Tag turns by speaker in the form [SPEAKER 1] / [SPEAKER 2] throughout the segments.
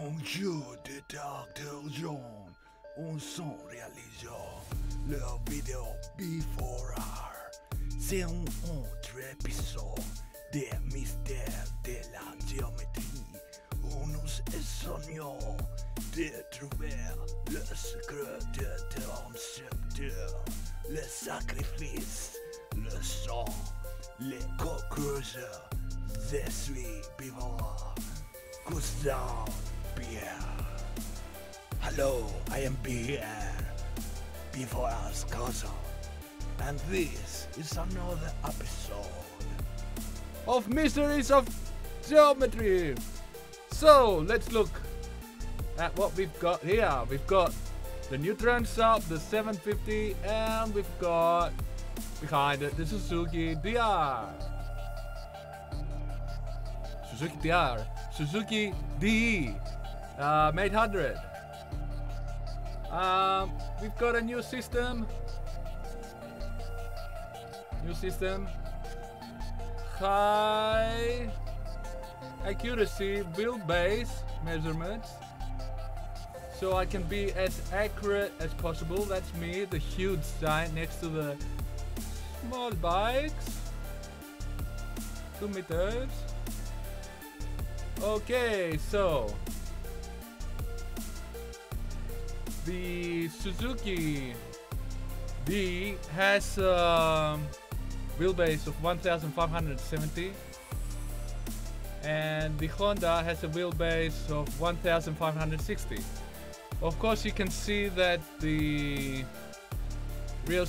[SPEAKER 1] Bonjour, détecteur jaune. On s'en réalise leur vidéo Before Hour. C'est un autre épisode des mystères de la géométrie où nous essayons de trouver le secret de concepteur, le sacrifice, le sang, les conclusions. Je suis Before Cousin Pierre. Hello, I am Pierre, Before's cousin, and this is another episode
[SPEAKER 2] of Mysteries of Geometry. So let's look at what we've got here. We've got the new Transalp, the 750, and we've got behind it the Suzuki DR. Suzuki DR, Suzuki DE 800. We've got a new system. High accuracy wheelbase measurements, so I can be as accurate as possible. That's me, the huge sign next to the small bikes. 2 meters. Okay, so the Suzuki D has a wheelbase of 1570 and the Honda has a wheelbase of 1560. Of course, you can see that the rear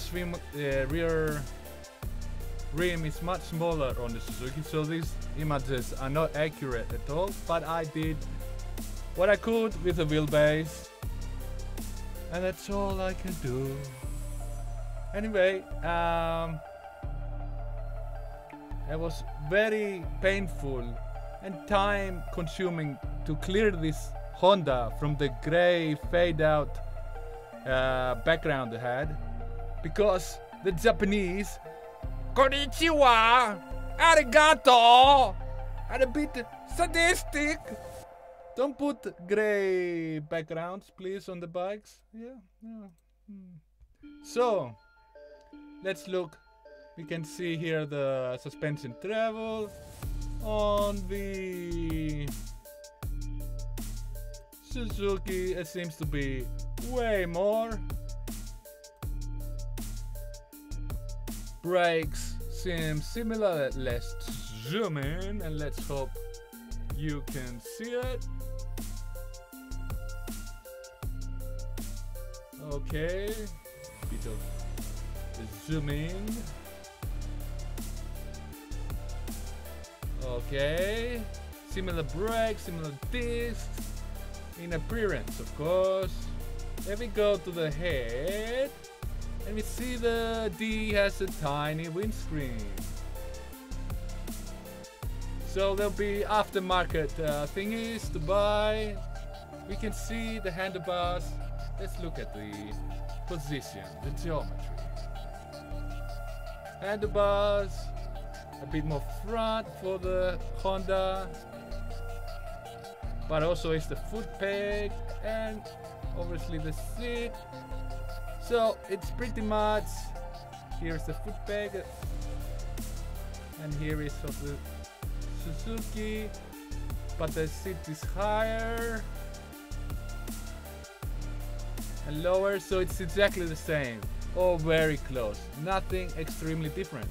[SPEAKER 2] rim is much smaller on the Suzuki, so these images are not accurate at all, but I did what I could with the wheelbase, and that's all I can do. Anyway, it was very painful and time consuming to clear this Honda from the grey fade out background it had, because the Japanese konnichiwa, arigato, are a bit sadistic. Don't put grey backgrounds, please, on the bikes. Yeah. So, let's look. We can see here the suspension travel on the Suzuki. It seems to be way more. Brakes seem similar. Let's zoom in and let's hope you can see it. Okay, bit of zooming. Okay, similar brakes, similar discs in appearance, of course. Then we go to the head and we see the D has a tiny windscreen. So there'll be aftermarket thingies to buy. We can see the handlebars. Let's look at the position, the geometry. Handlebars, a bit more front for the Honda, but also it's the foot peg and obviously the seat. So it's pretty much, here's the foot peg and here is of the Suzuki, but the seat is higher and lower, so it's exactly the same, or very close, nothing extremely different.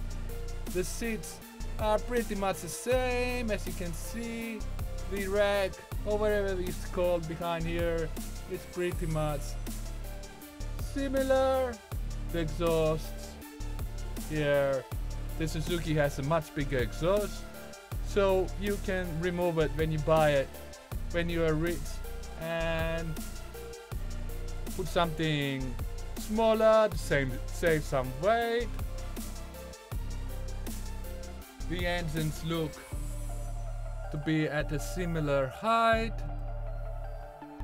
[SPEAKER 2] The seats are pretty much the same, as you can see. The rack, or whatever it's called behind here, is pretty much similar. The exhausts here, the Suzuki has a much bigger exhaust, so you can remove it when you buy it, when you are rich, and put something smaller to save some weight. The engines look to be at a similar height.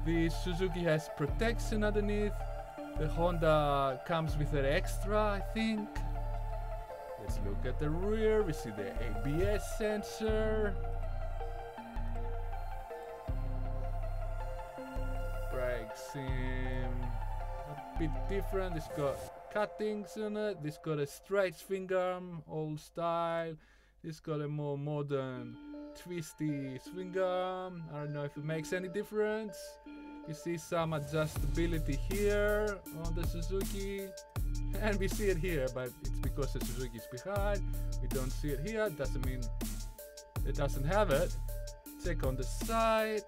[SPEAKER 2] The Suzuki has protection underneath. The Honda comes with an extra, I think. Let's look at the rear. We see the ABS sensor. seem a bit different. It's got cuttings in it. It's got a straight swing arm, old style. It's got a more modern twisty swing arm. I don't know if it makes any difference. You see some adjustability here on the Suzuki, and we see it here, but it's because the Suzuki is behind. We don't see it here. Doesn't mean it doesn't have it. Check on the side,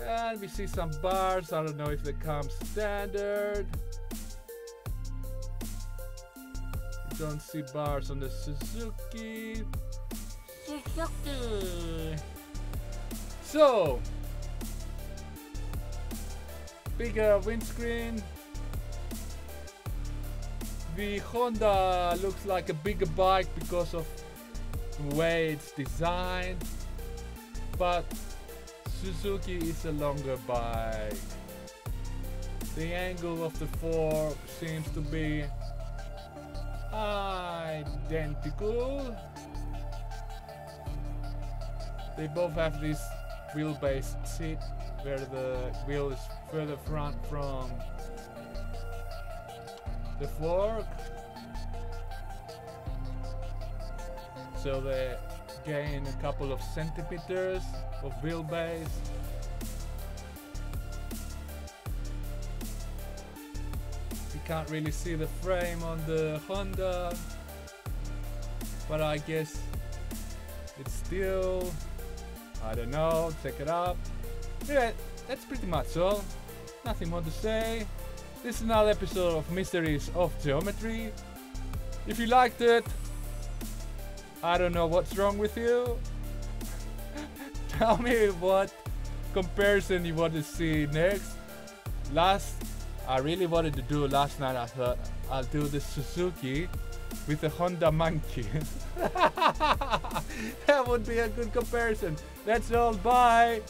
[SPEAKER 2] and we see some bars. I don't know if they come standard. You don't see bars on the Suzuki. So, bigger windscreen. The Honda looks like a bigger bike because of the way it's designed, but Suzuki is a longer bike. The angle of the fork seems to be identical. They both have this wheel-based seat where the wheel is further front from the fork, so they gain a couple of centimeters of wheelbase. You can't really see the frame on the Honda, but I guess it's still, I don't know, check it out. Yeah, that's pretty much all. Nothing more to say. This is another episode of Mysteries of Geometry. If you liked it, I don't know what's wrong with you. Tell me what comparison you want to see next. I really wanted to do last night. I thought I'll do the Suzuki with the Honda Monkey. That would be a good comparison. That's all. Bye.